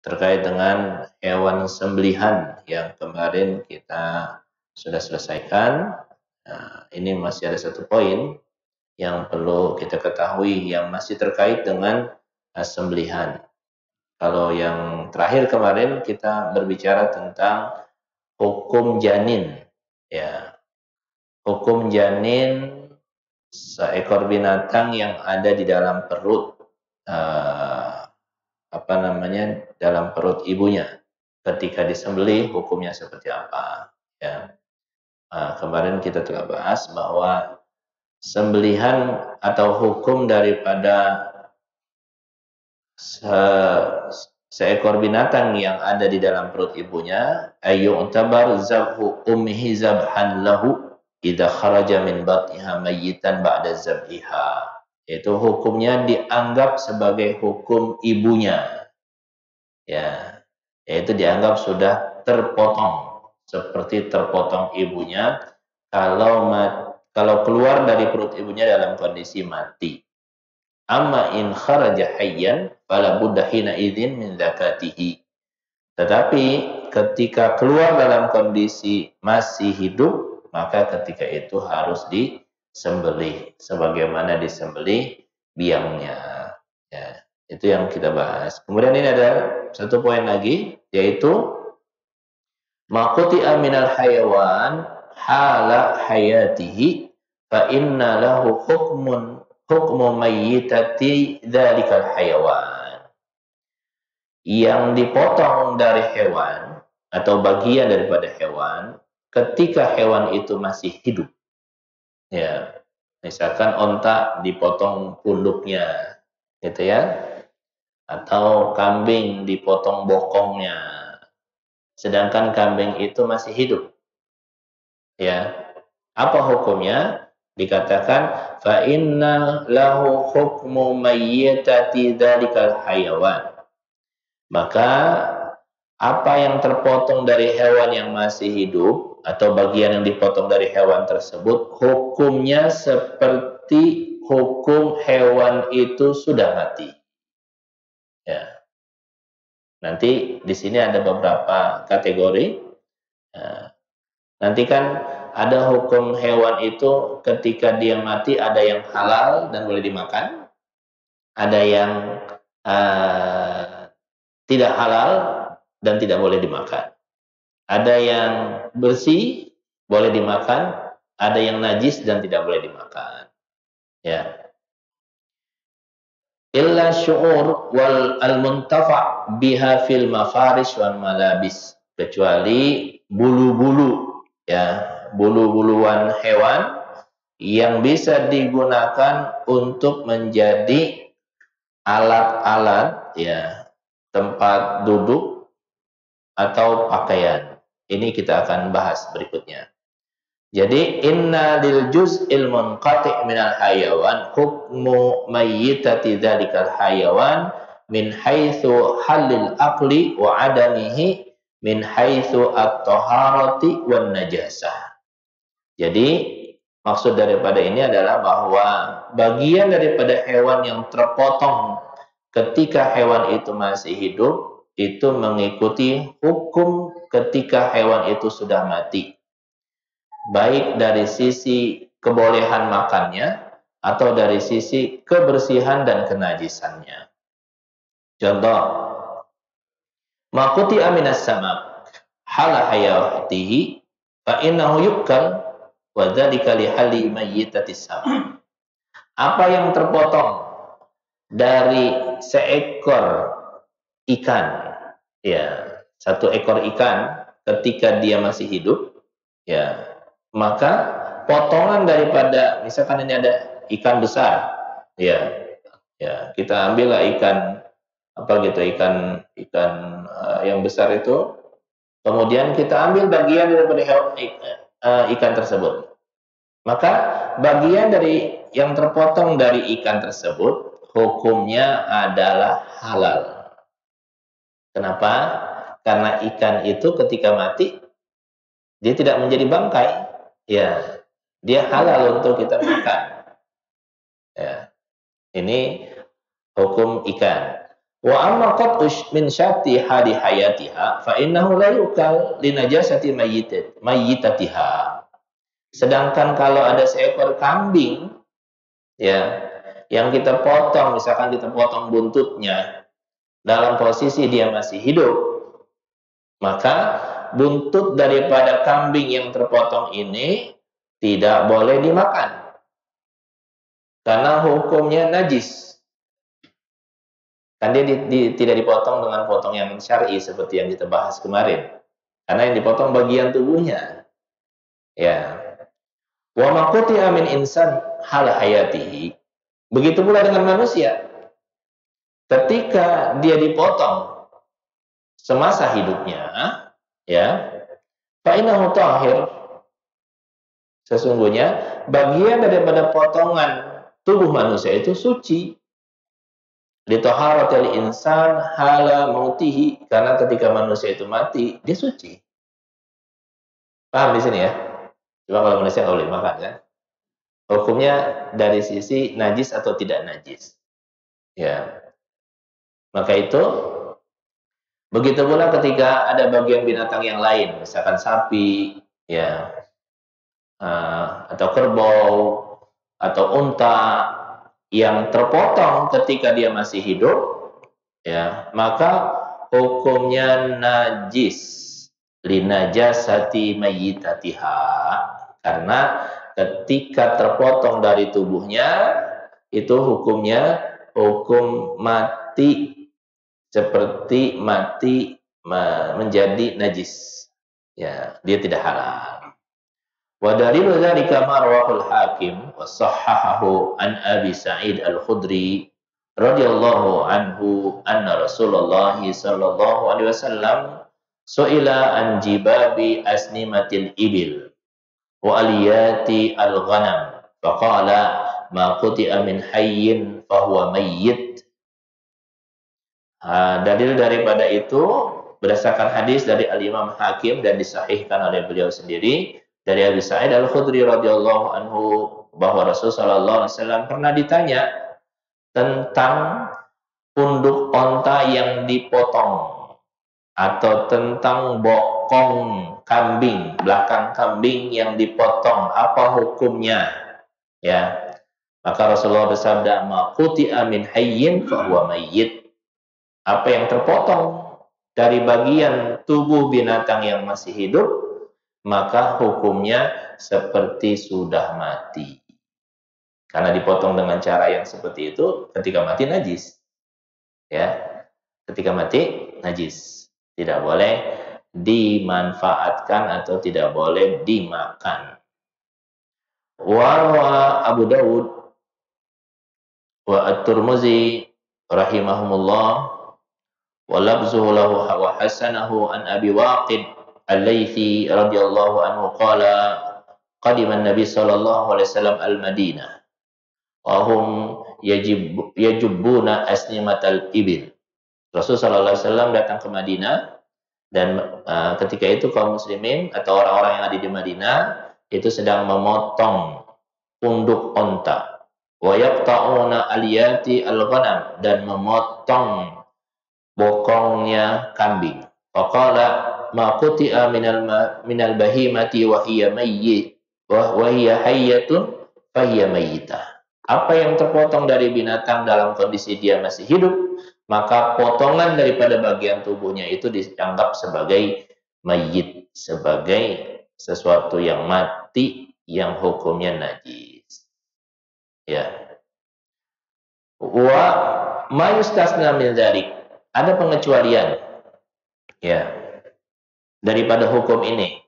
terkait dengan hewan sembelihan yang kemarin kita sudah selesaikan. Nah, ini masih ada satu poin yang perlu kita ketahui yang masih terkait dengan sembelihan. Kalau yang terakhir kemarin kita berbicara tentang hukum janin, ya. Hukum janin seekor binatang yang ada di dalam perut dalam perut ibunya. Ketika disembelih hukumnya seperti apa? Ya. Kemarin kita telah bahas bahwa sembelihan atau hukum daripada seekor binatang yang ada di dalam perut ibunya, ayyu'tabar zabhu ummihi zabhan lahu idza kharaja min batniha mayyitan ba'da zab'iha. Itu hukumnya dianggap sebagai hukum ibunya. Ya, yaitu dianggap sudah terpotong, seperti terpotong ibunya kalau keluar dari perut ibunya dalam kondisi mati. Amma in kharaja hayyan fala budda hina idzin min zakatihi. Tetapi ketika keluar dalam kondisi masih hidup, maka ketika itu harus disembelih sebagaimana disembelih biangnya. Ya, itu yang kita bahas. Kemudian ini ada satu poin lagi, yaitu maquti aminal hayawan hala hayatihi fa inna lahu hukmu mayyitati dzalikal hayawan. Yang dipotong dari hewan atau bagian daripada hewan ketika hewan itu masih hidup. Ya, misalkan onta dipotong punduknya, gitu ya. Atau kambing dipotong bokongnya. Sedangkan kambing itu masih hidup. Ya. Apa hukumnya? Dikatakan fa inna lahu hukmu mayyitati dzalikal hayawan. Maka apa yang terpotong dari hewan yang masih hidup atau bagian yang dipotong dari hewan tersebut hukumnya seperti hukum hewan itu sudah mati. Ya. Nanti di sini ada beberapa kategori. Nah, nanti kan ada hukum hewan itu ketika dia mati, ada yang halal dan boleh dimakan, ada yang tidak halal dan tidak boleh dimakan. Ada yang bersih boleh dimakan, ada yang najis dan tidak boleh dimakan. Ya. Illa syu'ur wal al-muntafa' biha fil mafaris wal malabis, kecuali bulu-bulu, ya, bulu-buluan hewan yang bisa digunakan untuk menjadi alat-alat, ya, tempat duduk atau pakaian. Ini kita akan bahas berikutnya. Jadi inna lil juz'il munqati' minal hayawan hukmu mayyitati dzalikal hayawan min haitsu halil aqli wa adamihi min haitsu at-taharati wan najasah. Jadi maksud daripada ini adalah bahwa bagian daripada hewan yang terpotong ketika hewan itu masih hidup itu mengikuti hukum ketika hewan itu sudah mati. Baik dari sisi kebolehan makannya atau dari sisi kebersihan dan kenajisannya. Contoh, maquti aminas samak hala hayatihi fa innahu yukal wa dzalika li hali mayyitatis samak. Apa yang terpotong dari seekor ikan, ya, satu ekor ikan ketika dia masih hidup, ya, maka potongan daripada, misalkan ini ada ikan besar, ya, ya, kita ambillah ikan yang besar itu, kemudian kita ambil bagian daripada ikan tersebut, maka bagian dari yang terpotong dari ikan tersebut hukumnya adalah halal. Kenapa? Karena ikan itu ketika mati dia tidak menjadi bangkai. Ya, dia halal untuk kita makan. Ya, ini hukum ikan. Wa amma qat'u min syati hali hayatiha fa innahu la yukal li najasati mayyitatiha. Sedangkan kalau ada seekor kambing ya yang kita potong, misalkan kita potong buntutnya dalam posisi dia masih hidup, maka buntut daripada kambing yang terpotong ini tidak boleh dimakan karena hukumnya najis. Kan dia tidak dipotong dengan potong yang syar'i seperti yang kita bahas kemarin. Karena yang dipotong bagian tubuhnya. Ya. Wa ma quti'a min insan hal hayatihi. Begitu pula dengan manusia. Ketika dia dipotong semasa hidupnya, ya, fa innahu tahir. Sesungguhnya bagian daripada potongan tubuh manusia itu suci. Litaharatil insan hala mautihi, karena ketika manusia itu mati dia suci. Paham di sini ya? Coba kalau manusia nggak boleh makan kan? Hukumnya dari sisi najis atau tidak najis. Ya. Maka itu begitu pula ketika ada bagian binatang yang lain, misalkan sapi, ya, atau kerbau, atau unta yang terpotong ketika dia masih hidup, ya, maka hukumnya najis linajasati mayyitatiha, karena ketika terpotong dari tubuhnya itu hukumnya hukum mati, seperti mati menjadi najis, ya, dia tidak halal. Wa dalilu dzalika ma rawahul Hakim wa sahhahahu an Abi Sa'id Al-Khudri radhiyallahu anhu anna Rasulullah sallallahu alaihi wasallam su'ila an jibabi asnimatil ibil wa aliyati al-ghanam faqala ma quti'a min hayyin fa huwa mayyit. Dalil daripada itu berdasarkan hadis dari Al-Imam Hakim dan disahihkan oleh beliau sendiri dari Abi Sa'id Al-Khudri radhiyallahu anhu bahwa Rasulullah sallallahu alaihi wasallam pernah ditanya tentang punduk onta yang dipotong atau tentang bokong kambing, belakang kambing yang dipotong, apa hukumnya? Ya. Maka Rasulullah bersabda, "Ma quti'a min hayyin fa huwa mayyit." Apa yang terpotong dari bagian tubuh binatang yang masih hidup, maka hukumnya seperti sudah mati. Karena dipotong dengan cara yang seperti itu, ketika mati najis. Ya. Ketika mati najis. Tidak boleh dimanfaatkan atau tidak boleh dimakan. Wa Abu Dawud wa At-Tirmidzi rahimahumullah wa labzuhu lahu wa hasanahu an Abi Waqid Al-Laythi radhiyallahu anhu qala qadima an-nabi sallallahu alaihi wasallam al-Madinah wa hum yajubbuna asnimatal ibil. Rasul sallallahu alaihi wasallam datang ke Madinah dan ketika itu kaum muslimin atau orang-orang yang ada di Madinah itu sedang memotong punduk onta, wa yaqta'una aliyati al-ghanam, dan memotong bokongnya kambing. Faqala ma quti'a minal bahimati wa hiya mayyit wa hiya hayyatun fa hiya mayyitah. Apa yang terpotong dari binatang dalam kondisi dia masih hidup, maka potongan daripada bagian tubuhnya itu dianggap sebagai mayyit, sebagai sesuatu yang mati yang hukumnya najis. Ya. Wa ma yustasna min dzalik. Ada pengecualian. Ya. Daripada hukum ini.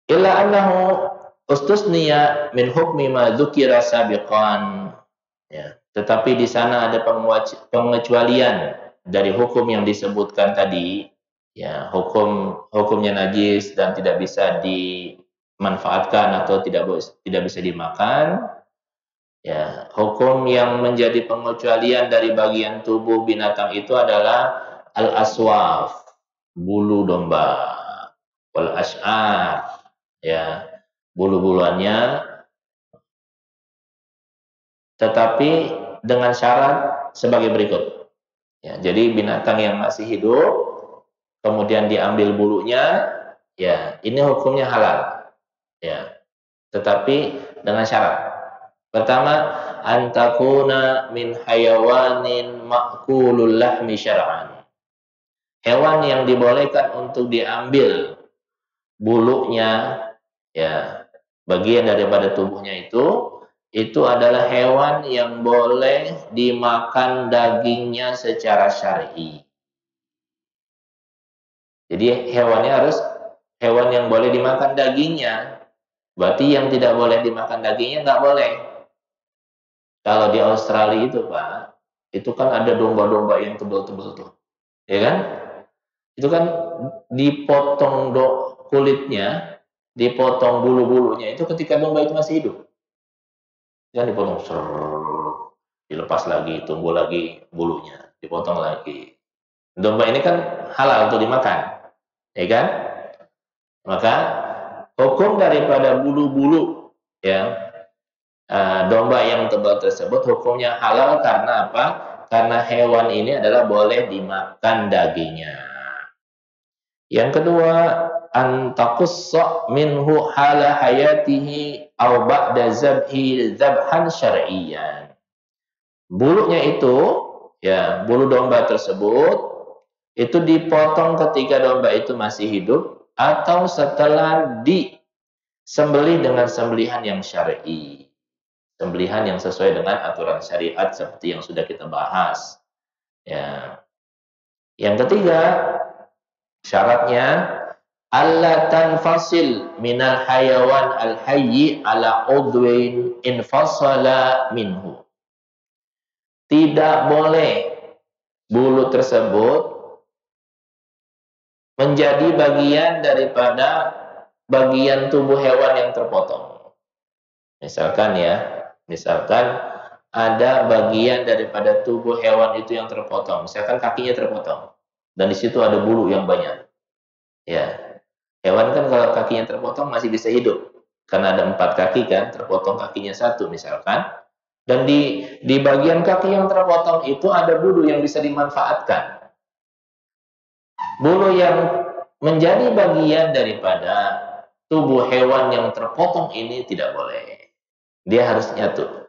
Illa annahu ustusniya min hukmi ma dzukira sabiqan. Ya. Tetapi di sana ada pengecualian dari hukum yang disebutkan tadi, ya, hukumnya najis dan tidak bisa dimanfaatkan atau tidak bisa dimakan. Ya, hukum yang menjadi pengecualian dari bagian tubuh binatang itu adalah al-aswaf, bulu domba, wal ash'ar, ya, bulu-buluannya, tetapi dengan syarat sebagai berikut. Ya, jadi binatang yang masih hidup, kemudian diambil bulunya, ya ini hukumnya halal. Ya, tetapi dengan syarat. Pertama, antakuna min hayawanin ma'kulul lahmi syar'an. Hewan yang dibolehkan untuk diambil bulunya, ya bagian daripada tubuhnya itu adalah hewan yang boleh dimakan dagingnya secara syar'i. Jadi hewannya harus hewan yang boleh dimakan dagingnya. Berarti yang tidak boleh dimakan dagingnya nggak boleh. Kalau di Australia itu Pak, itu kan ada domba-domba yang tebal-tebal tuh, ya kan? Itu kan dipotong kulitnya, dipotong bulu-bulunya itu ketika domba itu masih hidup. Jangan dipotong, dilepas lagi, tumbuh lagi bulunya, dipotong lagi. Domba ini kan halal untuk dimakan, ya kan? Maka hukum daripada bulu-bulu ya domba yang tebal tersebut hukumnya halal karena apa? Karena hewan ini adalah boleh dimakan dagingnya. Yang kedua, antaqussa minhu hala hayatihi aw ba'da zabhi zabhan syar'iyyan. Bulunya itu, ya, bulu domba tersebut itu dipotong ketika domba itu masih hidup atau setelah disembelih dengan sembelihan yang syar'i. Sembelihan yang sesuai dengan aturan syariat seperti yang sudah kita bahas. Ya. Yang ketiga, syaratnya alla tanfasil minal hayawan al-hayyi ala udwin infasala minhu. Tidak boleh bulu tersebut menjadi bagian daripada bagian tubuh hewan yang terpotong. Misalkan ada bagian daripada tubuh hewan itu yang terpotong. Misalkan kakinya terpotong dan di situ ada bulu yang banyak. Ya, hewan kan kalau kakinya terpotong masih bisa hidup karena ada 4 kaki kan, terpotong kakinya 1 misalkan. Dan di bagian kaki yang terpotong itu ada bulu yang bisa dimanfaatkan. Bulu yang menjadi bagian daripada tubuh hewan yang terpotong ini tidak boleh. Dia harus nyatu.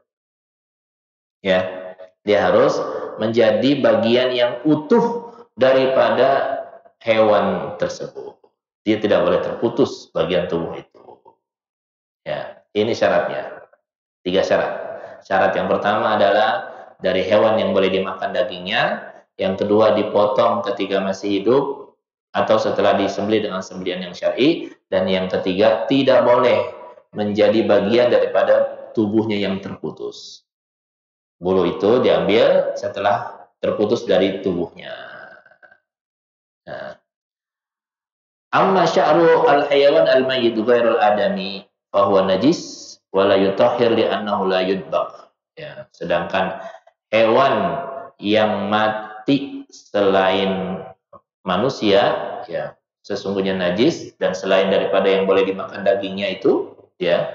Ya, dia harus menjadi bagian yang utuh daripada hewan tersebut. Dia tidak boleh terputus bagian tubuh itu. Ya, ini syaratnya. 3 syarat. Syarat yang pertama adalah dari hewan yang boleh dimakan dagingnya, yang kedua dipotong ketika masih hidup atau setelah disembelih dengan sembelihan yang syar'i, dan yang ketiga tidak boleh menjadi bagian daripada tubuhnya yang terputus. Bulu itu diambil setelah terputus dari tubuhnya. Nah, amma sya'ru al-hayawan al-mayyit ghairul adami fa huwa najis wa la yutahhir li annahu la yudbaq. Ya, sedangkan hewan yang mati selain manusia ya sesungguhnya najis, dan selain daripada yang boleh dimakan dagingnya itu ya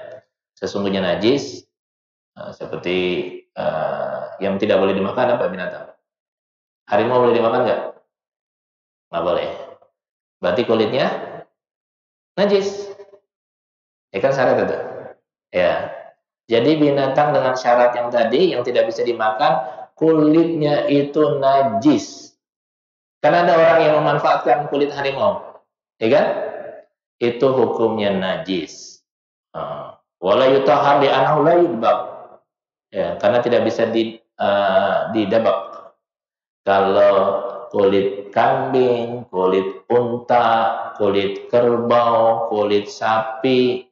sesungguhnya najis. Seperti yang tidak boleh dimakan apa binatang? Harimau boleh dimakan nggak? Nggak boleh. Berarti kulitnya najis. Ya kan syarat itu. Ya. Jadi binatang dengan syarat yang tadi yang tidak bisa dimakan, kulitnya itu najis. Karena ada orang yang memanfaatkan kulit harimau. Ya kan? Itu hukumnya najis. Wala yutahhar li annahu la yudbaq. Ya, karena tidak bisa didabak. Kalau kulit kambing, kulit unta, kulit kerbau, kulit sapi,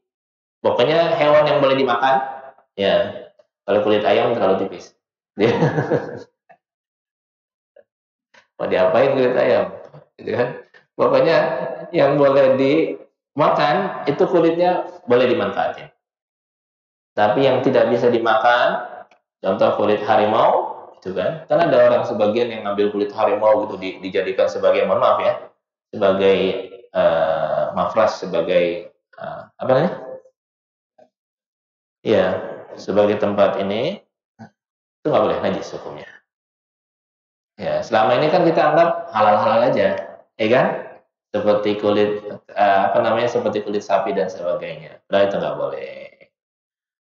pokoknya hewan yang boleh dimakan, ya. Kalau kulit ayam terlalu tipis. Mau diapain kulit ayam? Gitu kan? Pokoknya yang boleh dimakan itu kulitnya boleh dimanfaatin. Tapi yang tidak bisa dimakan, contoh kulit harimau, itu kan ada orang sebagian yang ngambil kulit harimau gitu dijadikan sebagai, mohon maaf ya, sebagai mafras, sebagai apa namanya? Ya, sebagai tempat ini, itu nggak boleh, najis hukumnya. Ya, selama ini kan kita anggap halal-halal aja, ya kan? Seperti kulit seperti kulit sapi dan sebagainya. Padahal itu nggak boleh.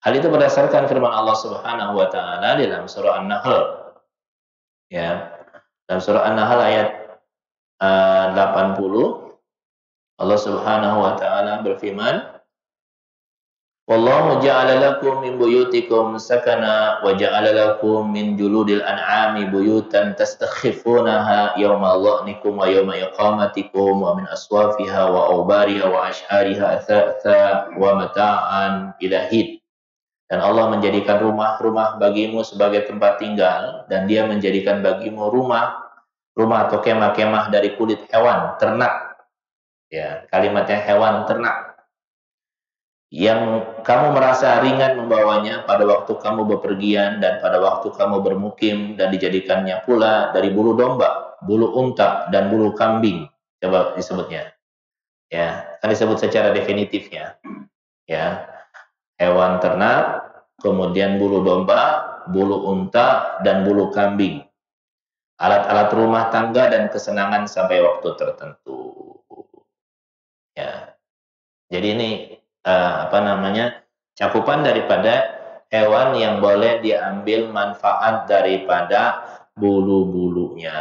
Hal itu berdasarkan firman Allah Subhanahu wa taala di dalam surah An-Nahl. Ya. Dalam surah An-Nahl ayat 80, Allah Subhanahu wa taala berfirman, "Wallahu ja'ala lakum min buyutikum sakana wa ja'ala lakum min juludil an'ami buyutan tastakhifunaha yawma dha'nikum wa yawma iqamatikum wa min aswafiha wa awbariha wa ash'ariha athatha wa mata'an ila hin." Dan Allah menjadikan rumah-rumah bagimu sebagai tempat tinggal, dan Dia menjadikan bagimu rumah atau kemah-kemah dari kulit hewan, ternak. Ya, kalimatnya hewan ternak. Yang kamu merasa ringan membawanya pada waktu kamu bepergian dan pada waktu kamu bermukim, dan dijadikannya pula dari bulu domba, bulu unta, dan bulu kambing. Coba disebutnya. Ya, kan disebut secara definitifnya. Ya, hewan ternak, kemudian bulu domba, bulu unta, dan bulu kambing. Alat-alat rumah tangga dan kesenangan sampai waktu tertentu. Ya. Jadi ini cakupan daripada hewan yang boleh diambil manfaat daripada bulu-bulunya.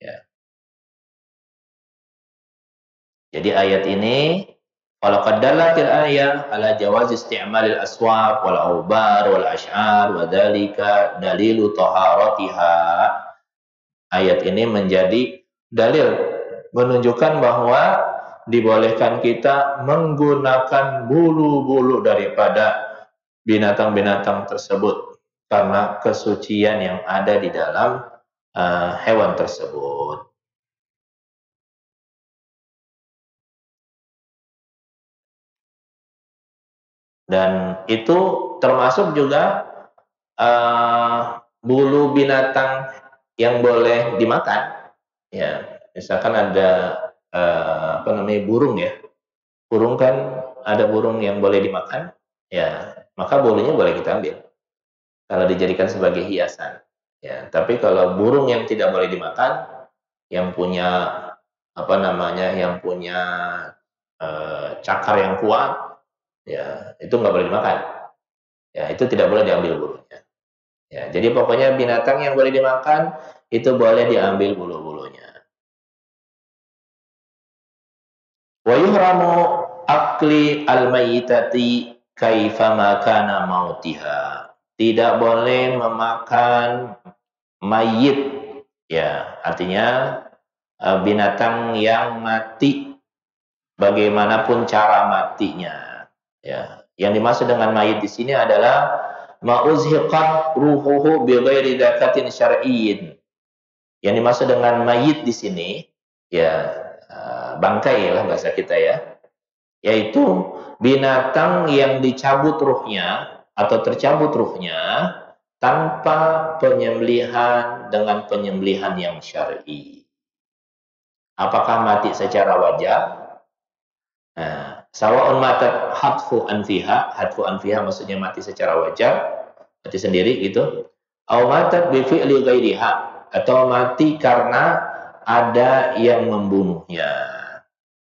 Ya. Jadi ayat ini walaqad dallatil ayah ala jawaz isti'malil aswab wal awbar wal ash'ar wa dzalika dalilu taharatiha. Ayat ini menjadi dalil menunjukkan bahwa dibolehkan kita menggunakan bulu-bulu daripada binatang-binatang tersebut karena kesucian yang ada di dalam hewan tersebut. Dan itu termasuk juga bulu binatang yang boleh dimakan. Ya, misalkan ada burung ya. Burung kan ada burung yang boleh dimakan, ya, maka bulunya boleh kita ambil kalau dijadikan sebagai hiasan. Ya, tapi kalau burung yang tidak boleh dimakan, yang punya yang punya cakar yang kuat, ya, itu nggak boleh dimakan. Ya, itu tidak boleh diambil bulunya. Ya, jadi pokoknya binatang yang boleh dimakan itu boleh diambil bulu-bulunya. Wa yuhramu akli al-mayyitati kaifama kana mautiha. Tidak boleh memakan mayit, ya, artinya binatang yang mati bagaimanapun cara matinya. Ya, yang dimaksud dengan mayit di sini adalah ma'uzhiqat ruhuhu bi ghairi dzakatin syar'iyyin. Yang dimaksud dengan mayit di sini, ya, bangkai lah bahasa kita ya, yaitu binatang yang dicabut ruhnya atau tercabut ruhnya tanpa penyembelihan dengan penyembelihan yang syar'i. Apakah mati secara wajar? Nah, sawa'un matat hatfu anfiha maksudnya mati secara wajar, mati sendiri gitu. Au matat bi fi'li ghairiha, atau mati karena ada yang membunuhnya.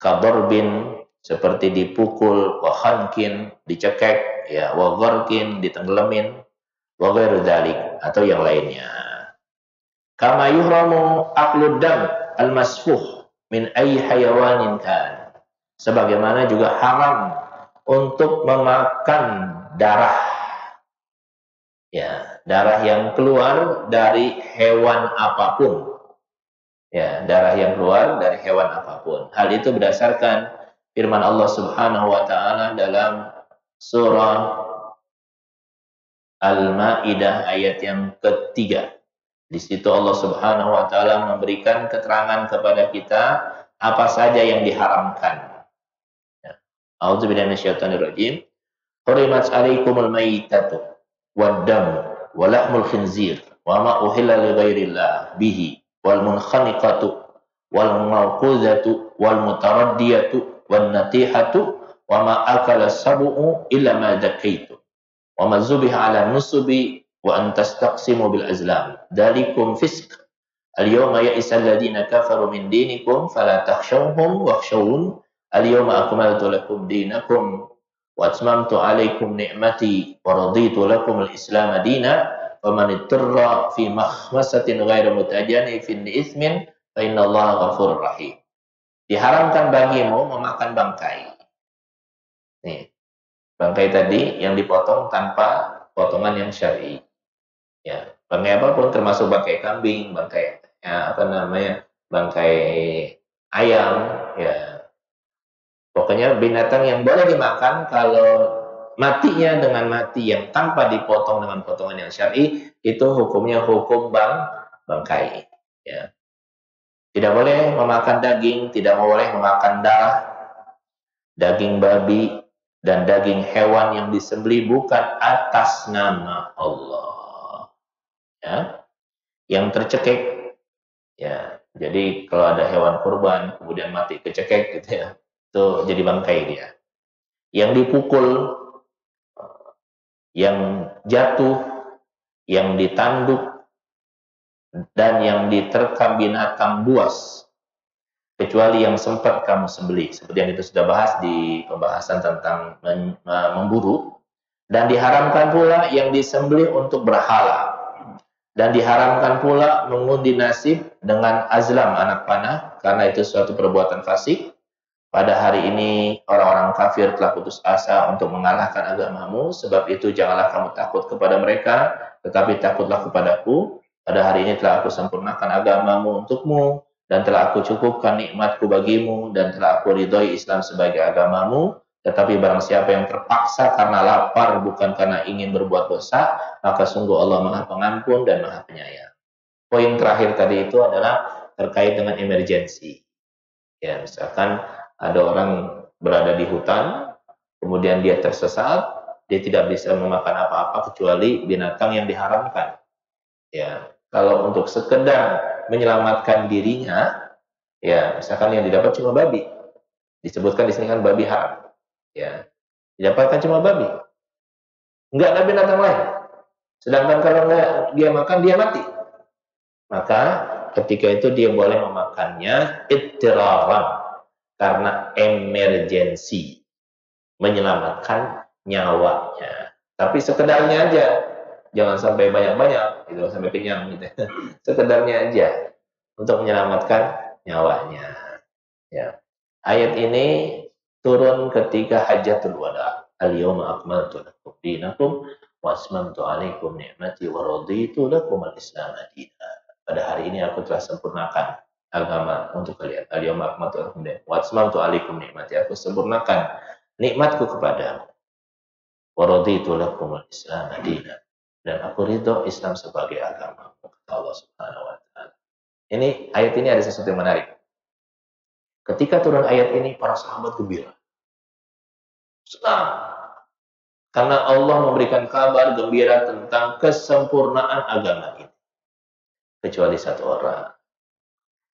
Kabarbin, seperti dipukul, wa khankin, dicekek, ya, wa gharqin, ditenggelamin, wa ghairu dzalik, atau yang lainnya. Kama yuhramu aqlud dam al-masfuh min ayyi hayawanin kan. Sebagaimana juga haram untuk memakan darah. Ya, darah yang keluar dari hewan apapun. Ya, darah yang keluar dari hewan apapun. Hal itu berdasarkan firman Allah Subhanahu wa taala dalam surah Al-Maidah ayat yang ketiga. Di situ Allah Subhanahu wa taala memberikan keterangan kepada kita apa saja yang diharamkan. Ya. A'udzubillahi minasyaitonirrajim. Hurimat 'alaikumul maitatu wad-dam wa lahmul khinzir wa ma uhilla li ghairillah bihi wal munkhaniqatu wal mawqudatu wal mutaraddiyatu wan natihatu wa ma akala sab'u illa ma zakaitu wa ma zubiha ala nusubi wa an tastaqsimu bil azlam. Dzalikum fisq. Al-yawma ya'isa alladziina kafaru min dinikum fala takhshawhum wakhshawun. Al-yawma akmaltu lakum dinakum wa atmamtu 'alaikum ni'mati wa raditu lakum al-Islam dinan. Faman ittara fi makhmasatin ghairu mutajanifin li itsmin fa innallaha ghafurur rahim. Diharamkan bagimu memakan bangkai. Nih, bangkai tadi yang dipotong tanpa potongan yang syar'i. Ya, bangkai apapun termasuk bangkai kambing, bangkai bangkai ayam, ya. Pokoknya binatang yang boleh dimakan kalau matinya dengan mati yang tanpa dipotong dengan potongan yang syar'i, itu hukumnya hukum bangkai. Ya. Tidak boleh memakan daging, tidak boleh memakan darah, daging babi, dan daging hewan yang disembelih bukan atas nama Allah. Ya. Yang tercekik. Ya. Jadi kalau ada hewan kurban kemudian mati kecekek gitu ya, itu jadi bangkai dia. Yang dipukul, yang jatuh, yang ditanduk, dan yang diterkam binatang buas, kecuali yang sempat kamu sembelih. Seperti yang itu sudah bahas di pembahasan tentang memburu. Dan diharamkan pula yang disembelih untuk berhala. Dan diharamkan pula mengundi nasib dengan azlam, anak panah, karena itu suatu perbuatan fasik. Pada hari ini orang-orang kafir telah putus asa untuk mengalahkan agamamu, sebab itu janganlah kamu takut kepada mereka, tetapi takutlah kepadaku. Pada hari ini telah aku sempurnakan agamamu untukmu, dan telah aku cukupkan nikmatku bagimu, dan telah aku ridhoi Islam sebagai agamamu. Tetapi barang siapa yang terpaksa karena lapar, bukan karena ingin berbuat dosa, maka sungguh Allah Maha Pengampun dan Maha Penyayang. Poin terakhir tadi itu adalah terkait dengan emergensi. Ya, misalkan ada orang berada di hutan, kemudian dia tersesat, dia tidak bisa memakan apa-apa kecuali binatang yang diharamkan. Ya, kalau untuk sekedar menyelamatkan dirinya, ya misalkan yang didapat cuma babi, disebutkan di sini kan babi haram, ya didapatkan cuma babi, nggak ada binatang lain. Sedangkan kalau nggak dia makan, dia mati. Maka ketika itu dia boleh memakannya ittiraran, karena emergensi, menyelamatkan nyawanya. Tapi sekedarnya aja. Jangan sampai banyak-banyak, gitu, sampai kenyang gitu. Sekedarnya aja untuk menyelamatkan nyawanya. Ya. Ayat ini turun ketika Hajjatul Wada. Al-yawma akmaltu lakum dinakum wa atmamtu 'alaikum ni'mati wa raditu lakum al-Islam dinan. Pada hari ini aku telah sempurnakan agama untuk kalian. Al-yawma akmaltu lakum dinakum wa atmamtu 'alaikum ni'mati. Aku sempurnakan nikmatku kepadamu. Wa raditu lakum al-Islam dinan. Dan aku ridho Islam sebagai agama, kata Allah Subhanahu wa Ta'ala. Ini ayat ini ada sesuatu yang menarik. Ketika turun ayat ini, para sahabat gembira, senang, karena Allah memberikan kabar gembira tentang kesempurnaan agama ini. Kecuali satu orang,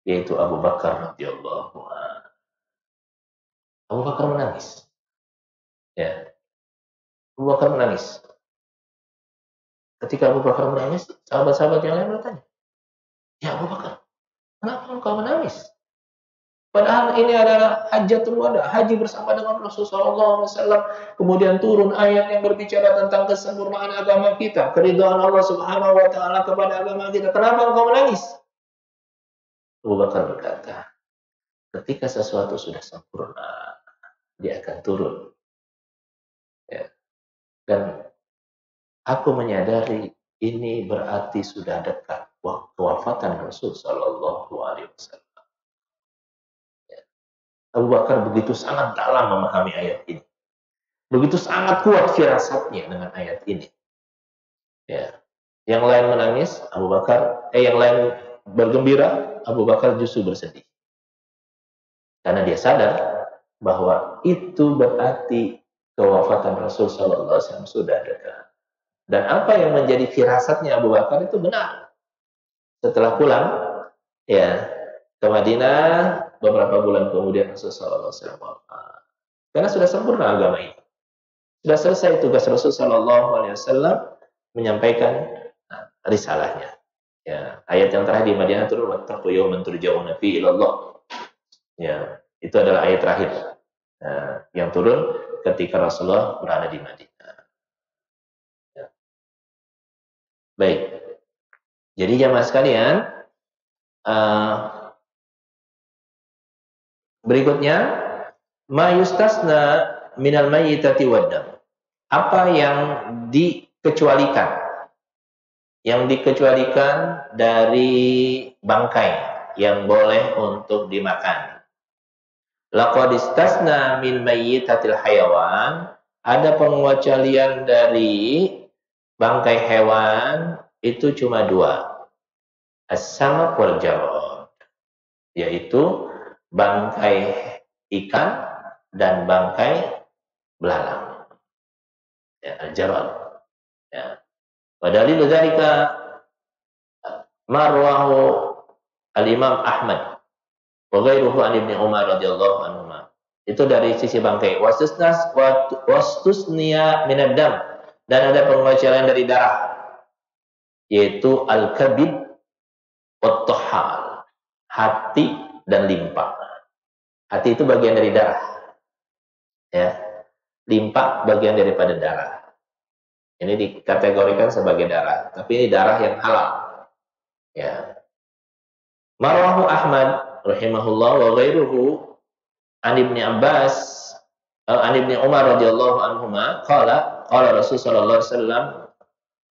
yaitu Abu Bakar radhiyallahu anhu. Abu Bakar menangis. Ya, Abu Bakar menangis. Ketika Abu Bakar menangis, sahabat-sahabat yang lain bertanya, "Ya Abu Bakar, kenapa engkau menangis? Padahal ini adalah Hajjatul Wada, haji bersama dengan Rasulullah SAW. Kemudian turun ayat yang berbicara tentang kesempurnaan agama kita, keridhaan Allah Subhanahu wa Ta'ala kepada agama kita. Kenapa engkau menangis?" Abu Bakar berkata, ketika sesuatu sudah sempurna, dia akan turun. Ya. Dan aku menyadari ini berarti sudah dekat waktu wafatan Rasul Sallallahu Alaihi Wasallam. Abu Bakar begitu sangat dalam memahami ayat ini, begitu sangat kuat firasatnya dengan ayat ini. Ya, yang lain menangis, yang lain bergembira, Abu Bakar justru bersedih, karena dia sadar bahwa itu berarti kewafatan Rasul Sallallahu Alaihi Wasallam sudah dekat. Dan apa yang menjadi firasatnya Abu Bakar itu benar. Setelah pulang, ya, ke Madinah, beberapa bulan kemudian Rasulullah SAW, karena sudah sempurna agama ini, sudah selesai tugas Rasulullah SAW, menyampaikan risalahnya. Ya, ayat yang terakhir di Madinah turun wattaqu yawman turja'una fi ilallah. Ya, itu adalah ayat terakhir yang turun ketika Rasulullah berada di Madinah. Ya. Baik. Jadi jamaah sekalian, berikutnya ma yustasna minal mayyitati waddam. Apa yang dikecualikan? Yang dikecualikan dari bangkai yang boleh untuk dimakan. Laqad istasna min mayyitatil hayawan. Ada pengecualian dari bangkai hewan itu cuma dua. As-samak wal jarad. Yaitu bangkai ikan dan bangkai belalang. Ya, al-jarad. Ya. Padahal dzalika marwahu al-Imam Ahmad wa ghairuhu an Ibnu Umar radhiyallahu anhuma. Itu dari sisi bangkai. Wastusniya minad dam, dan ada pengecualian dari darah, yaitu al-kabid wat tahal, hati dan limpa. Hati itu bagian dari darah. Ya. Limpa bagian daripada darah. Ini dikategorikan sebagai darah, tapi ini darah yang halal. Ya. Marwahu Ahmad rahimahullah wa ghairuhu an Ibnu Abbas an Ibnu Umar radhiyallahu anhuma qala Rasul sallallahu alaihi wasallam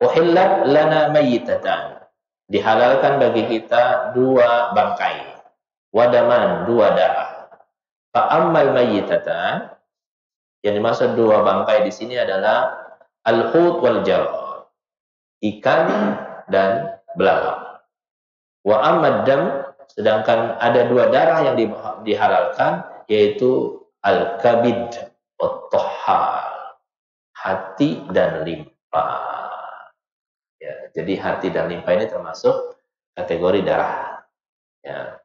uhillat lana mayyitatan. Dihalalkan bagi kita dua bangkai. Wadaman, dua darah. Fa ammal mayyitatan, yang dimaksud dua bangkai di sini adalah al-hut wal jarad, ikan dan belalang. Wa amad-dam, sedangkan ada dua darah yang dihalalkan, yaitu al-kabid wat tahal, hati dan limpa. Ya, jadi hati dan limpa ini termasuk kategori darah. Ya.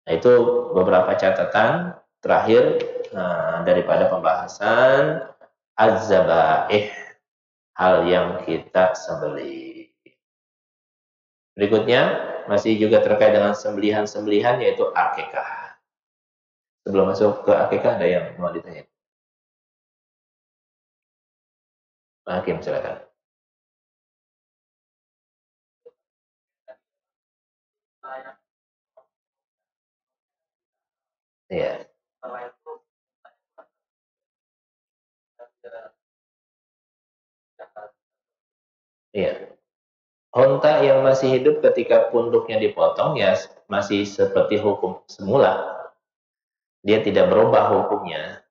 Nah, itu beberapa catatan terakhir daripada pembahasan az-zabaih, hal yang kita sembelih. Berikutnya masih juga terkait dengan sembelihan-sembelihan, yaitu akikah. Sebelum masuk ke akikah, ada yang mau ditanya? Pak Hakim, silakan. Iya. Iya. Onta yang masih hidup ketika punduknya dipotong ya masih seperti hukum semula. Dia tidak berubah hukumnya.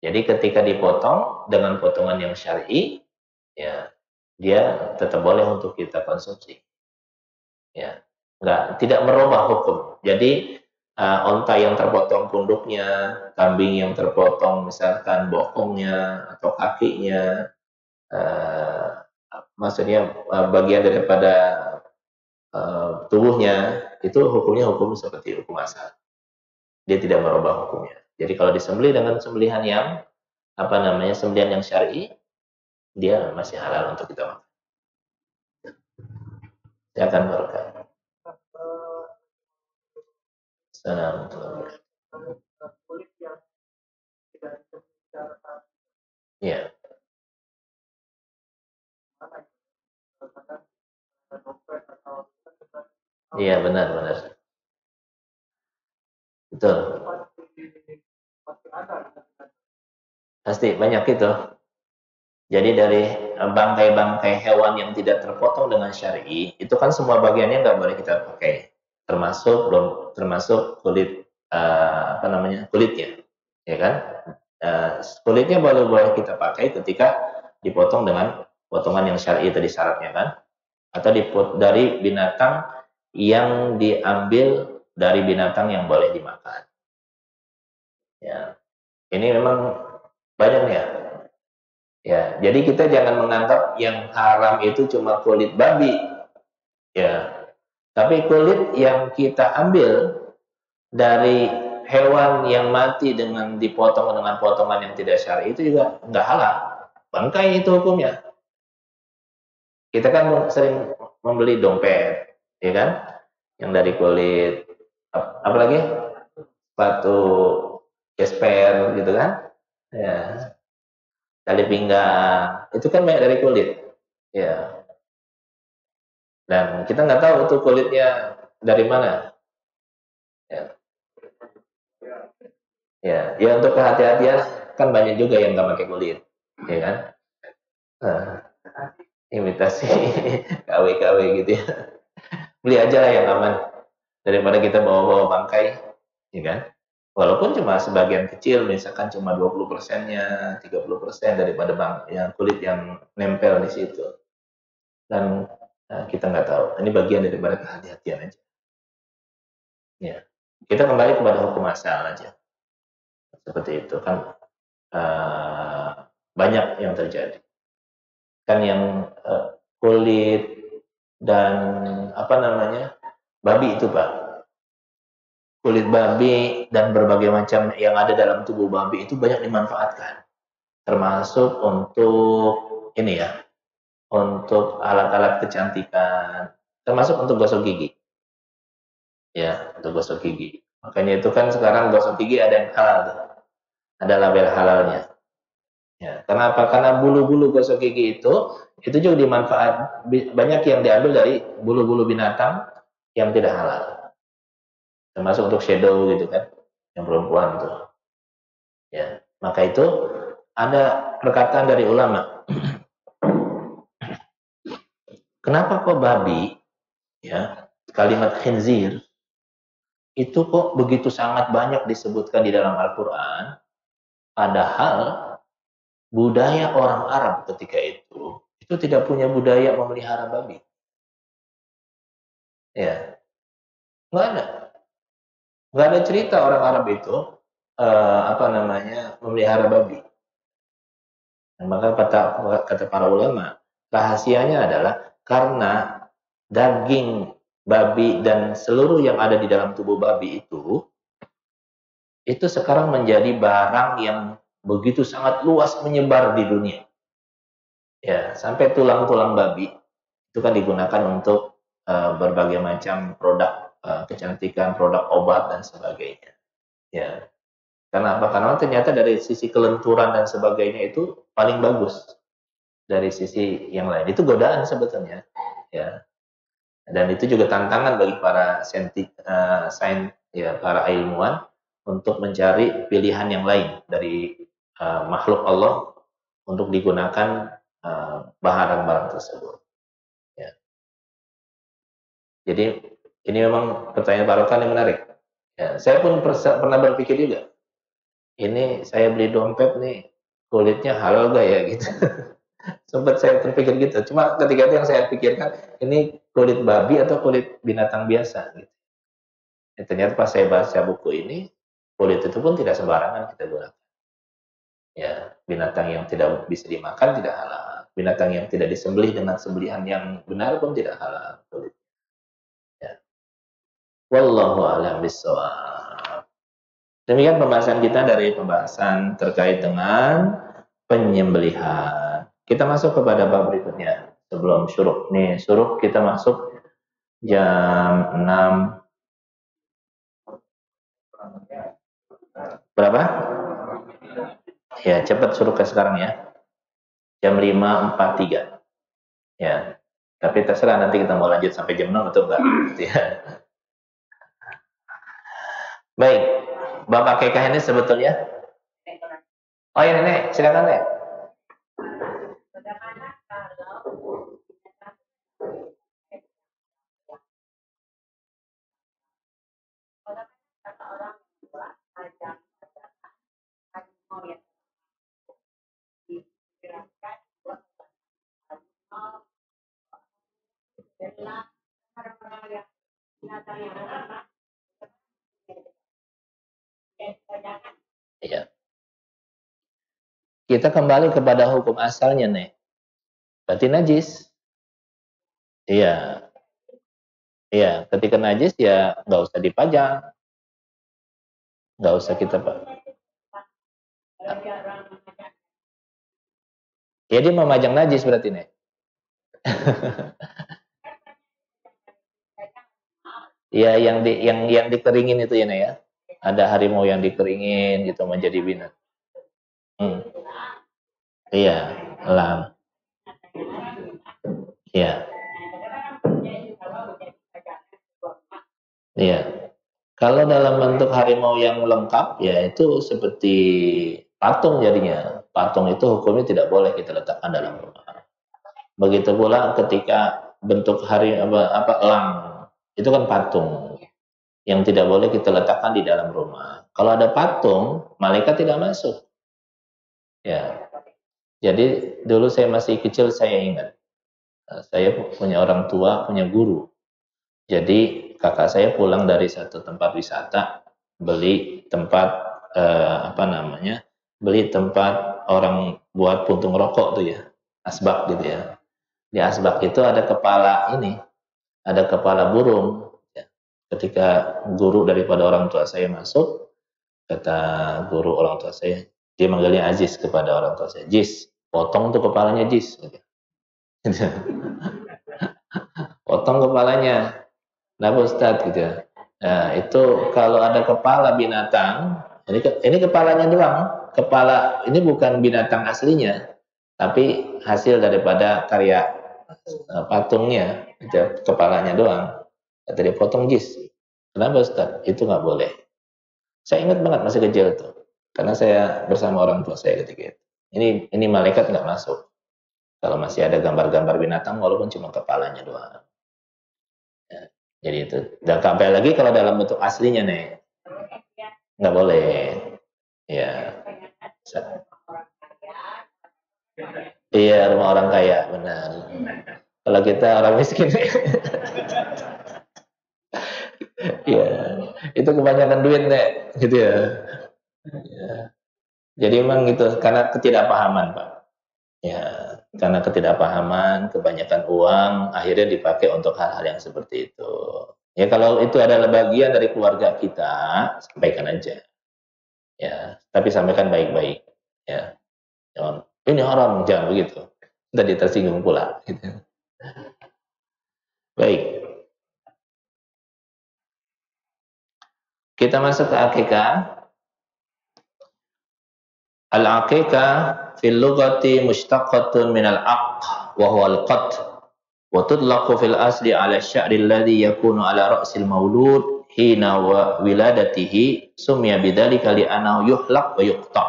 Jadi ketika dipotong dengan potongan yang syar'i, ya dia tetap boleh untuk kita konsumsi. Ya, tidak merubah hukum. Jadi onta yang terpotong punduknya, kambing yang terpotong misalkan bokongnya atau kakinya, maksudnya bagian daripada tubuhnya, itu hukumnya hukum seperti hukum asal. Dia tidak merubah hukumnya. Jadi kalau disembelih dengan sembelihan yang sembelihan yang syar'i, dia masih halal untuk kita makan. Saya akan berkata. Assalamualaikum. Ya. Iya, benar. Betul. Pasti banyak itu. Jadi dari bangkai-bangkai hewan yang tidak terpotong dengan syar'i, itu kan semua bagiannya nggak boleh kita pakai, termasuk kulit kulitnya, ya kan? Kulitnya boleh kita pakai ketika dipotong dengan potongan yang syar'i tadi syaratnya kan, atau dari binatang yang diambil dari binatang yang boleh dimakan. Ya, ini memang banyak ya. Ya, jadi kita jangan menganggap yang haram itu cuma kulit babi. Ya. Tapi kulit yang kita ambil dari hewan yang mati dengan dipotong dengan potongan yang tidak syar'i itu juga enggak halal. Bangkai itu hukumnya. Kita kan sering membeli dompet, ya kan? Yang dari kulit, apalagi sepatu gesper gitu kan? Ya, tali pinggang, itu kan banyak dari kulit. Ya, dan kita nggak tahu itu kulitnya dari mana. Ya, ya untuk kehati-hatian kan banyak juga yang nggak pakai kulit, ya kan? Nah, imitasi KW-KW gitu ya. Beli aja lah yang aman daripada kita bawa-bawa bangkai, ya kan? Walaupun cuma sebagian kecil, misalkan cuma 20%-nya, 30% daripada yang kulit yang nempel di situ. Dan kita nggak tahu. Ini bagian daripada kehati-hatian aja. Ya. Kita kembali kepada hukum asal aja. Seperti itu kan banyak yang terjadi. Kan yang kulit dan babi itu Pak. Kulit babi dan berbagai macam yang ada dalam tubuh babi itu banyak dimanfaatkan. Termasuk untuk ini ya, untuk alat-alat kecantikan, termasuk untuk gosok gigi. Ya, untuk gosok gigi. Makanya itu kan sekarang gosok gigi ada yang halal tuh. Ada label halalnya. Ya, kenapa? Karena bulu-bulu gosok gigi itu juga banyak yang diambil dari bulu-bulu binatang yang tidak halal. Termasuk untuk shadow gitu kan, yang perempuan tuh. Ya, maka itu ada perkataan dari ulama. Kenapa kok babi, ya, kalimat khinzir itu kok begitu sangat banyak disebutkan di dalam Al-Quran, padahal budaya orang Arab ketika itu tidak punya budaya memelihara babi. Ya, nggak ada. Nggak ada cerita orang Arab itu memelihara babi. Dan maka kata para ulama, rahasianya adalah karena daging babi dan seluruh yang ada di dalam tubuh babi itu sekarang menjadi barang yang begitu sangat luas menyebar di dunia. Ya, sampai tulang-tulang babi itu kan digunakan untuk berbagai macam produk kecantikan, produk obat dan sebagainya. Ya, karena apa? Karena ternyata dari sisi kelenturan dan sebagainya itu paling bagus dari sisi yang lain. Itu godaan sebetulnya. Ya, dan itu juga tantangan bagi para para ilmuwan untuk mencari pilihan yang lain dari makhluk Allah untuk digunakan barang-barang tersebut. Ya. Jadi ini memang pertanyaan Pak Rokan yang menarik. Ya, saya pun pernah berpikir juga. Ini saya beli dompet nih, kulitnya halal gak ya gitu. Sempat saya terpikir gitu. Cuma ketika itu yang saya pikirkan, ini kulit babi atau kulit binatang biasa gitu. Ya, ternyata pas saya baca buku ini, kulit itu pun tidak sembarangan kita gunakan. Ya, binatang yang tidak bisa dimakan tidak halal. Binatang yang tidak disembelih dengan sembelihan yang benar pun tidak halal kulit. Ya. Wallahu a'lam bishawab. Demikian pembahasan kita dari pembahasan terkait dengan penyembelihan. Kita masuk kepada bab berikutnya sebelum syuruk. Nih, syuruk kita masuk jam 6. Berapa? Ya, cepat syuruk sekarang ya. Jam 5.43. Ya. Tapi terserah nanti kita mau lanjut sampai jam 6 atau enggak. Ya. Baik. Bapak Kekah ini sebetulnya. Oh ya, Nenek, silakan, Nek. Iya. Kita kembali kepada hukum asalnya, Nek. Berarti najis. Iya. Iya, ketika najis ya nggak usah dipajang. Nggak usah kita, Pak. Ya dia memajang najis berarti, Nek. Ya, yang dikeringin itu ya, Nek, ya. Ada harimau yang dikeringin gitu menjadi binatang. Hmm. Iya, elang. Iya, iya. Kalau dalam bentuk harimau yang lengkap, ya itu seperti patung jadinya. Patung itu hukumnya tidak boleh kita letakkan dalam rumah. Begitu pula ketika bentuk elang, itu kan patung yang tidak boleh kita letakkan di dalam rumah. Kalau ada patung, malaikat tidak masuk. Ya, jadi dulu saya masih kecil saya ingat, saya punya orang tua, punya guru. Jadi kakak saya pulang dari satu tempat wisata, beli tempat beli tempat orang buat puntung rokok tuh ya, asbak gitu ya. Di asbak itu ada kepala burung. Ya. Ketika guru daripada orang tua saya masuk, kata guru orang tua saya, dia manggilnya Aziz kepada orang tua saya, Jiz, potong tuh kepalanya Jiz. Potong kepalanya. Kenapa Ustadz gitu ya? Nah, itu kalau ada kepala binatang, ini kepalanya doang. Kepala ini bukan binatang aslinya, tapi hasil daripada karya patungnya, gitu, kepalanya doang. Kata dia potong jis. Kenapa Ustadz? Itu nggak boleh. Saya ingat banget masih kecil tuh, karena saya bersama orang tua saya ketika itu. Ini malaikat nggak masuk. Kalau masih ada gambar-gambar binatang, walaupun cuma kepalanya doang. Ya, jadi itu. Dan kabel lagi kalau dalam bentuk aslinya nih, nggak boleh. Ya. Iya, rumah orang kaya, benar. Kalau kita orang miskin, ya itu kebanyakan duit nih, gitu ya. Ya. Jadi emang gitu, karena ketidakpahaman, Pak. Ya, karena ketidakpahaman, kebanyakan uang akhirnya dipakai untuk hal-hal yang seperti itu. Ya kalau itu adalah bagian dari keluarga kita, sampaikan aja. Ya, tapi sampaikan baik-baik. Ya, jangan, ini haram, jangan begitu. Tadi tersinggung pula. Gitu. Baik, kita masuk ke akikah. Al-aqiqah fil lughati mushtaqatun min al-aq wa huwa al-qat wa tudlaqu fil asli ala asy-sya'ri alladhi yakunu ala ra'sil maulud hina wa wiladatihi sumya bidzalika li'annahu yuhlaq wa yuqta.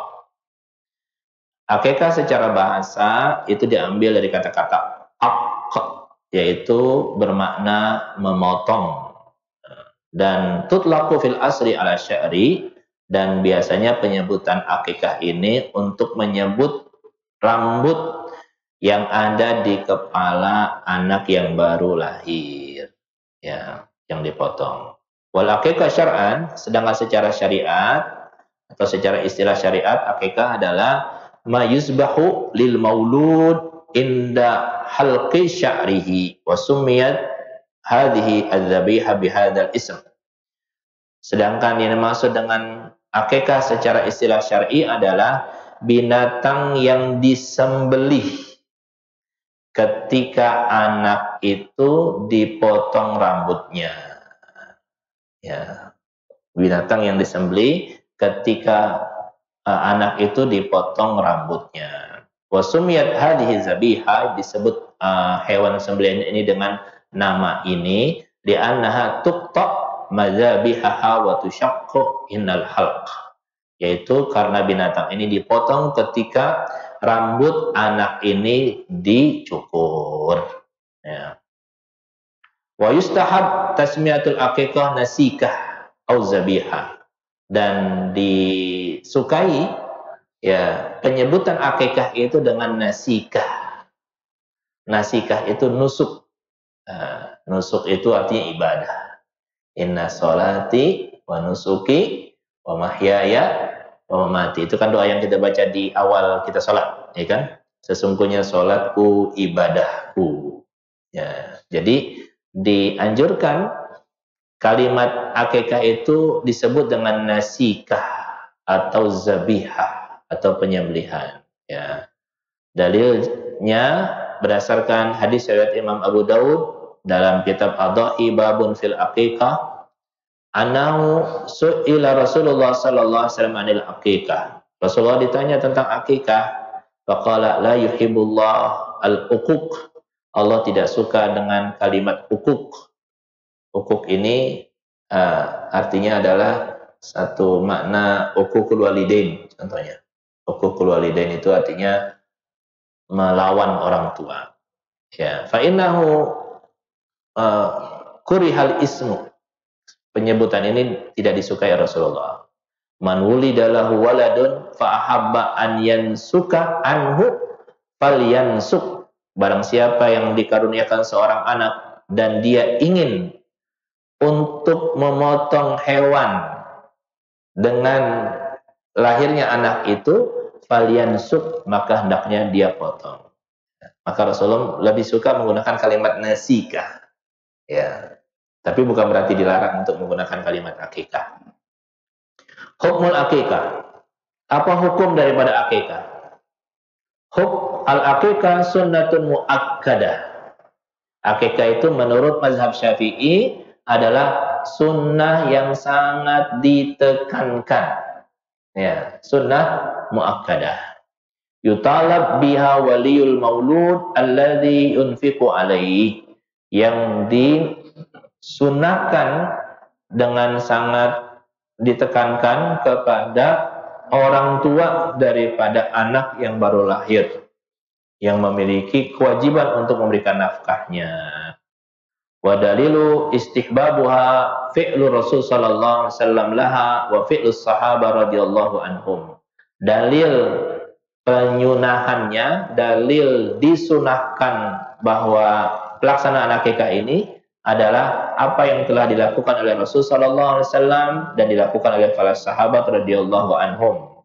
Aqiqah secara bahasa itu diambil dari kata-kata aq, yaitu bermakna memotong, dan tutlaqu fil asli ala sya'ri, dan biasanya penyebutan akikah ini untuk menyebut rambut yang ada di kepala anak yang baru lahir, ya, yang dipotong. Wal akikah syar'an, sedangkan secara syariat atau secara istilah syariat, akikah adalah ma yusbahu lil maulud inda halqi sya'rihi wa sumiyat hadhihi adz-dzabiha bihadzal ism. Sedangkan yang dimaksud dengan akikah secara istilah syar'i adalah binatang yang disembelih ketika anak itu dipotong rambutnya. Ya, binatang yang disembelih ketika anak itu dipotong rambutnya. Wasumiyat hadhihi zabiha, disebut hewan sembelihan ini dengan nama ini li'annaha tuqta madzabihaha wa tushaqqu innal halq, yaitu karena binatang ini dipotong ketika rambut anak ini dicukur, ya. Wa yustahab tasmiyatul aqiqah nasikah au zabihah, dan disukai ya penyebutan akikah itu dengan nasikah. Nasikah itu nusuk. Nusuk itu artinya ibadah. Inna sholati wa nusuki wa mahyaya wa mamati. Itu kan doa yang kita baca di awal kita sholat, ya kan? Sesungguhnya sholatku ibadahku. Ya, jadi dianjurkan kalimat akikah itu disebut dengan nasikah atau zabihah atau penyembelihan. Ya. Dalilnya berdasarkan hadis riwayat Imam Abu Daud dalam kitab Adha'i babun fil aqiqah, annahu su'ila Rasulullah sallallahu alaihi wasallam anil aqiqah. Rasulullah ditanya tentang akikah, faqala la yuhibbullah al-uquq. Allah tidak suka dengan kalimat uquq. Uquq ini artinya adalah satu makna uququl walidain contohnya. Uququl walidain itu artinya melawan orang tua. Ya, fa innahu kurihal ismu. Penyebutan ini tidak disukai Rasulullah. Man wulida lahu waladun fa ahabba an yansuka anhu falyansuk. Barang siapa yang dikaruniakan seorang anak dan dia ingin untuk memotong hewan dengan lahirnya anak itu, falyansuk, maka hendaknya dia potong. Maka Rasulullah lebih suka menggunakan kalimat nasikah. Ya. Tapi bukan berarti dilarang untuk menggunakan kalimat akikah. Hukmul akikah. Apa hukum daripada akikah? Al-akikah sunnatun muakkadah. Akikah itu menurut mazhab Syafi'i adalah sunnah yang sangat ditekankan. Ya, sunnah muakkadah. Yutalab biha waliyul maulud alladhi yunfiqu alaihi. Yang disunahkan dengan sangat ditekankan kepada orang tua daripada anak yang baru lahir, yang memiliki kewajiban untuk memberikan nafkahnya. Wa dalilu istihbabuha fi'lu Rasul sallallahu alaihi wasallam laha wa fi'lu sahabat radhiyallahu anhum. Dalil penyunahannya, dalil disunahkan bahwa pelaksanaan akikah ini adalah apa yang telah dilakukan oleh Rasul sallallahu alaihi wasallam dan dilakukan oleh para sahabat radhiyallahu anhum.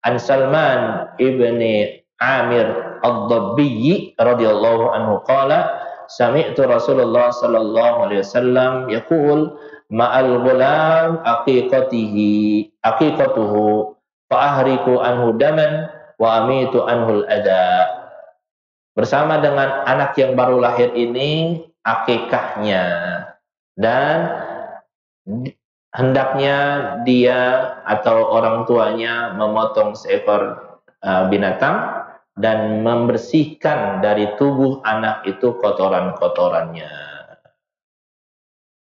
An Salman ibni Amir ad-Dabbi radhiyallahu anhu qala sami'tu Rasulullah sallallahu alaihi wasallam yaqul ma'al ghulam aqiqatuhu fa ahriku anhu daman wa amitu anhu al-adha. Bersama dengan anak yang baru lahir ini akikahnya, dan hendaknya dia atau orang tuanya memotong seekor binatang dan membersihkan dari tubuh anak itu kotoran-kotorannya.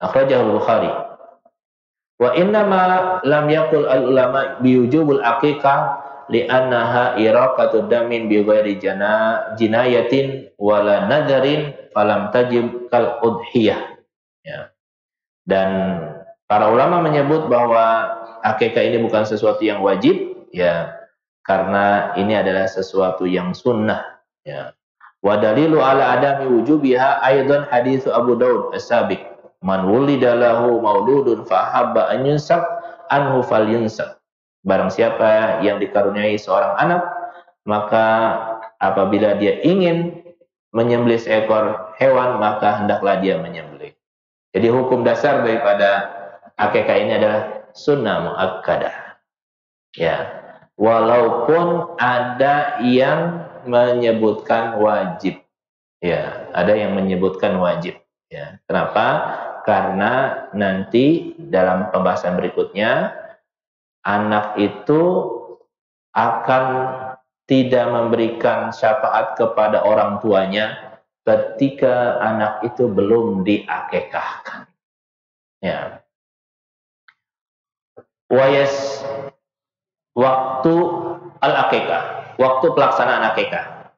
Akhrajahul Bukhari. Wa innama lam yaqul al-ulama biwujubul aqiqah li'annaha iraqatu damin bi ghairi jinayatin wala nadarin falam tajib kal udhiyah. Ya. Dan para ulama menyebut bahwa akikah ini bukan sesuatu yang wajib, ya, karena ini adalah sesuatu yang sunnah, ya. Wa dalilu ala adami wujubiha aidan hadits Abu Daud as-sabiq man wulida lahu mauludun fa habba an yunsab anhu falyunsab. Barang siapa yang dikaruniai seorang anak, maka apabila dia ingin menyembelih seekor hewan, maka hendaklah dia menyembelih. Jadi hukum dasar daripada akikah ini adalah sunnah muakkadah. Ya, walaupun ada yang menyebutkan wajib. Ya, ada yang menyebutkan wajib. Ya, kenapa? Karena nanti dalam pembahasan berikutnya anak itu akan tidak memberikan syafaat kepada orang tuanya ketika anak itu belum diakikahkan. Ya. Wayas waktu al-akikah, waktu pelaksanaan akikah.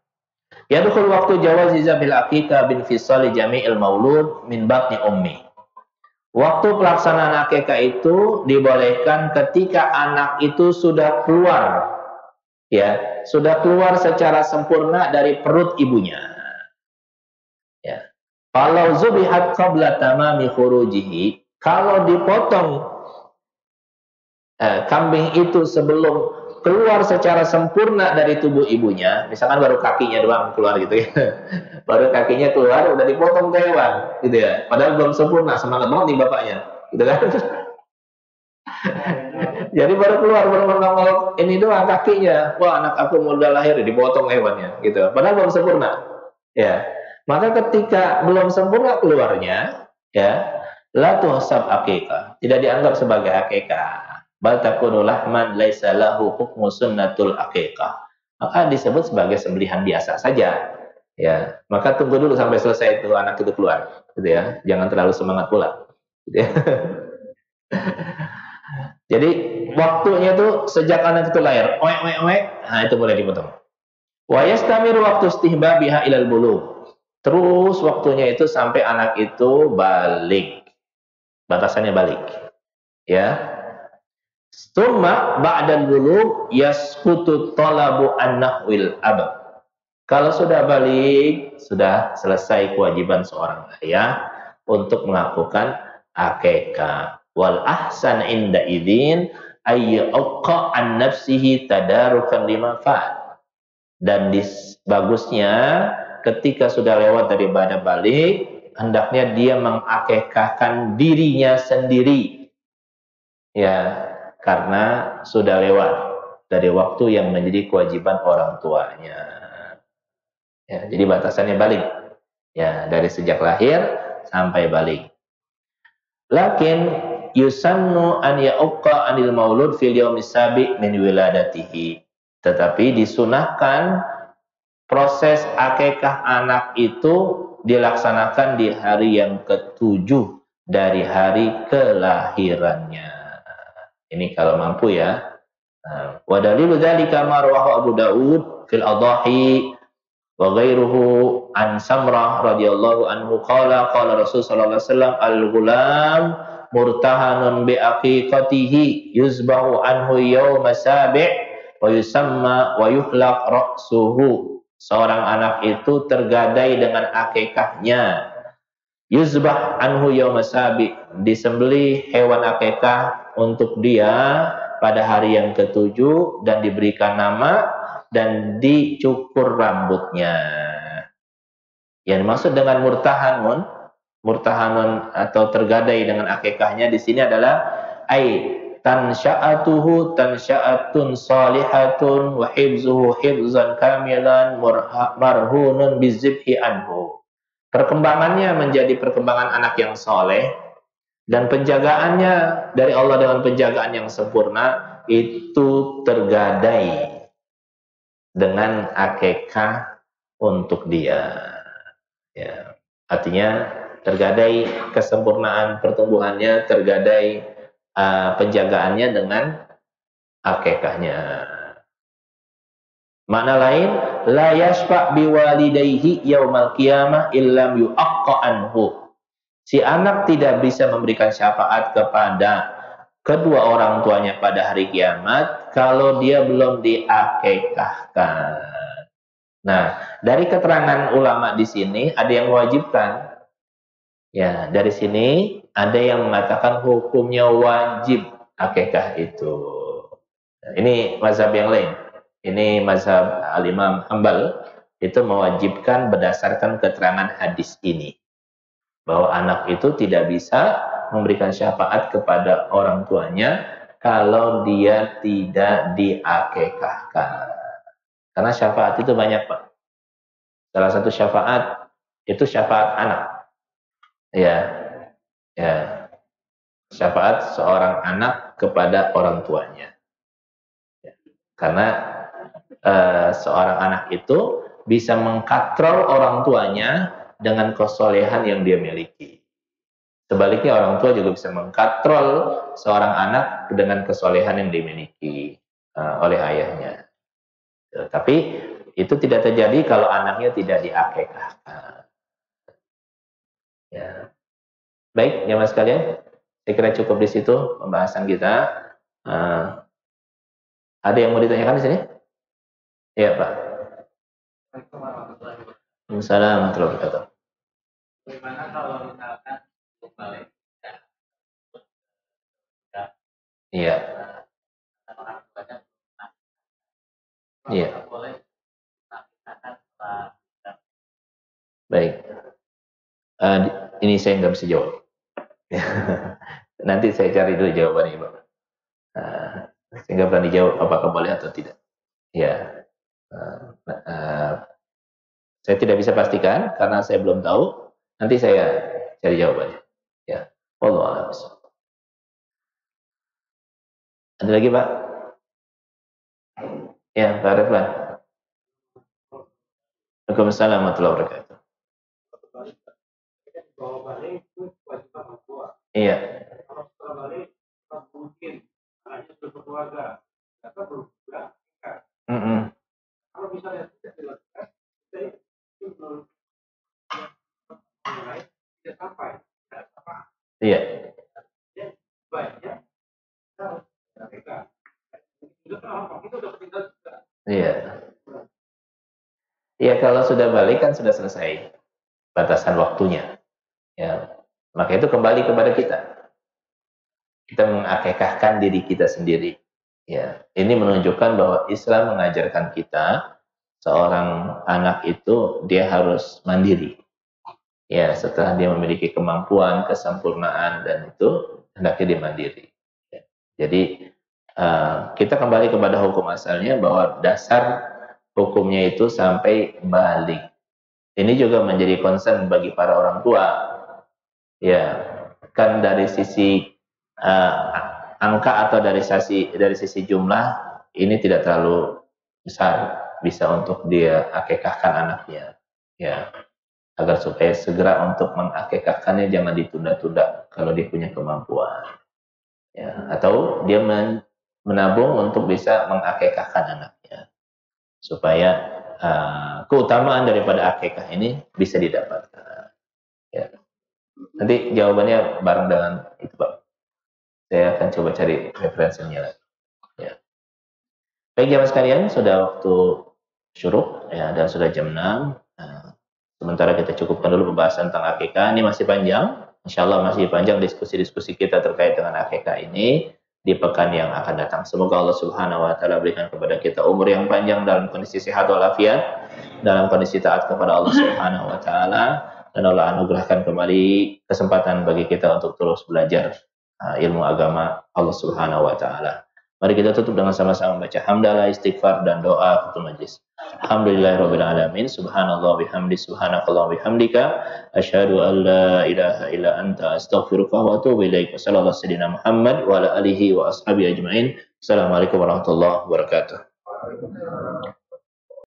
Yadkhul waktu jawazi zabil akikah bin fisali jami'il maulud min batni ummi. Waktu pelaksanaan akikah itu dibolehkan ketika anak itu sudah keluar, ya, sudah keluar secara sempurna dari perut ibunya. Ya. Kalau zubihat qabla tamami khurujihi, kalau dipotong kambing itu sebelum keluar secara sempurna dari tubuh ibunya, misalkan baru kakinya doang keluar gitu ya, baru kakinya keluar udah dipotong ke hewan gitu ya, padahal belum sempurna, semangat banget nih bapaknya gitu kan. Jadi baru keluar, baru menongol ini doang kakinya, wah anak aku mau udah lahir dipotong hewannya gitu, padahal belum sempurna. Ya. Maka ketika belum sempurna keluarnya, ya, la tuhsab akikah, tidak dianggap sebagai akikah. Bal takunu lahman laisa lahu hukmu sunnatul akikah. Maka disebut sebagai sembelihan biasa saja. Ya, maka tunggu dulu sampai selesai itu anak itu keluar, gitu ya. Jangan terlalu semangat pula. Gitu ya. Jadi waktunya tuh sejak anak itu lahir, nah itu boleh dipotong. Wa yastamiru waktu istihbabiha ilal bulugh. Terus waktunya itu sampai anak itu balik. Batasannya balik. Ya. Summa ba'dal bulugh yasqutu talabu an-nahwil abad. Kalau sudah balik, sudah selesai kewajiban seorang ayah untuk melakukan akikah. Wal ahsan inda idzin ayyuqa an nafsihi tadarukan lima fa'al. Dan bagusnya ketika sudah lewat daripada balik, hendaknya dia mengakekahkan dirinya sendiri. Ya, karena sudah lewat dari waktu yang menjadi kewajiban orang tuanya. Ya, jadi batasannya balik. Ya, dari sejak lahir sampai balik. Lakin yusannu an ya'uqqa anil maulud fil yaumis sabi' min wiladatihi. Tetapi disunahkan proses akikah anak itu dilaksanakan di hari yang ketujuh dari hari kelahirannya. Ini kalau mampu ya. Wa dalilu dzalika ma rawahu Abu Daud fil Adahi wa ghairuhu an Samrah radhiyallahu anhu qala Rasul sallallahu alaihi wasallam al-ghulam murtahanun bi aqiqatihi yuzbahu anhu yawma sabi' wa yusamma wa yuhlaq ra'suhu. Seorang anak itu tergadai dengan akikahnya. Yuzbah anhu yawma sabi', disembelih hewan akikah untuk dia pada hari yang ketujuh dan diberikan nama dan dicukur rambutnya. Yang dimaksud dengan murtahanun atau tergadai dengan akikahnya di sini adalah tansya'atuhu tansya'atun salihatun wa hibzuhu hibzan kamilan marhunun bizibhi anhu. Perkembangannya menjadi perkembangan anak yang soleh dan penjagaannya dari Allah dengan penjagaan yang sempurna itu tergadai dengan akikah untuk dia. Ya, artinya tergadai kesempurnaan pertumbuhannya, tergadai penjagaannya dengan akikahnya. Makna lain, la yashfa' biwalidayhi yaumal qiyamah illam yu'aqqa anhu. Si anak tidak bisa memberikan syafaat kepada kedua orang tuanya pada hari kiamat kalau dia belum diakikahkan. Nah, dari keterangan ulama di sini ada yang mewajibkan. Ya, dari sini ada yang mengatakan hukumnya wajib akikah itu. Nah, ini mazhab yang lain. Ini mazhab al-Imam Hambal itu mewajibkan berdasarkan keterangan hadis ini. Bahwa anak itu tidak bisa memberikan syafaat kepada orang tuanya kalau dia tidak diakikahkan. Karena syafaat itu banyak, Pak. Salah satu syafaat itu syafaat anak. Ya, ya. Syafaat seorang anak kepada orang tuanya. Ya. Karena seorang anak itu bisa mengkatrol orang tuanya dengan kesolehan yang dia miliki. Sebaliknya orang tua juga bisa mengkatrol seorang anak dengan kesolehan yang dimiliki oleh ayahnya. Tapi itu tidak terjadi kalau anaknya tidak diakikahkan. Ya. Baik, jemaah sekalian, saya kira cukup di situ pembahasan kita. Ada yang mau ditanyakan di sini? Iya, Pak. Assalamualaikum warahmatullahi wabarakatuh. Bagaimana kalau misalkan balik? Iya. Iya. Baik. Ini saya nggak bisa jawab. Nanti saya cari dulu jawabannya, Pak. Saya nggak berani jawab apakah boleh atau tidak. Ya. Saya tidak bisa pastikan karena saya belum tahu. Nanti saya cari jawabannya. Ya, wallahu a'lam. Ada lagi, Pak? Ya, Pak Reflan. Waalaikumsalam warahmatullahi wabarakatuh. Iya. Mm-mm. Iya. Iya. Iya, kalau sudah balik kan sudah selesai batasan waktunya. Ya. Maka itu kembali kepada kita. Kita mengakekahkan diri kita sendiri. Ya, ini menunjukkan bahwa Islam mengajarkan kita seorang anak itu dia harus mandiri. Ya, setelah dia memiliki kemampuan, kesempurnaan dan itu hendaknya dia mandiri. Ya. Jadi kita kembali kepada hukum asalnya bahwa dasar hukumnya itu sampai balik. Ini juga menjadi concern bagi para orang tua. Ya, kan dari sisi angka atau dari sisi jumlah ini tidak terlalu besar, bisa untuk dia akekahkan anaknya. Ya, agar supaya segera untuk mengakekahkannya, jangan ditunda-tunda kalau dia punya kemampuan. Ya, atau dia menabung untuk bisa mengakekahkan anaknya supaya keutamaan daripada akekah ini bisa didapatkan. Ya. Nanti jawabannya bareng dengan itu, Pak. Saya akan coba cari referensinya lagi. Ya. Baik, jamaah sekalian, sudah waktu syuruk ya, dan sudah jam 6. Sementara kita cukupkan dulu pembahasan tentang akikah. Ini masih panjang. Insya Allah masih panjang diskusi-diskusi kita terkait dengan akikah ini di pekan yang akan datang. Semoga Allah Subhanahu wa taala berikan kepada kita umur yang panjang dalam kondisi sehat walafiat, dalam kondisi taat kepada Allah Subhanahu wa taala, dan Allah anugerahkan kembali kesempatan bagi kita untuk terus belajar ilmu agama Allah Subhanahu wa taala. Mari kita tutup dengan sama-sama baca hamdalah, istighfar dan doa kutul majlis. Alhamdulillahirabbil alamin. Subhanallah bihamdi, subhanakallah bihamdika, asyhadu an la ilaha illa anta, astaghfiruka wa atubu ilaik. Wassallallahu sayyidina Muhammad wa ala alihi wa ashabihi ajmain. Assalamualaikum warahmatullahi wabarakatuh.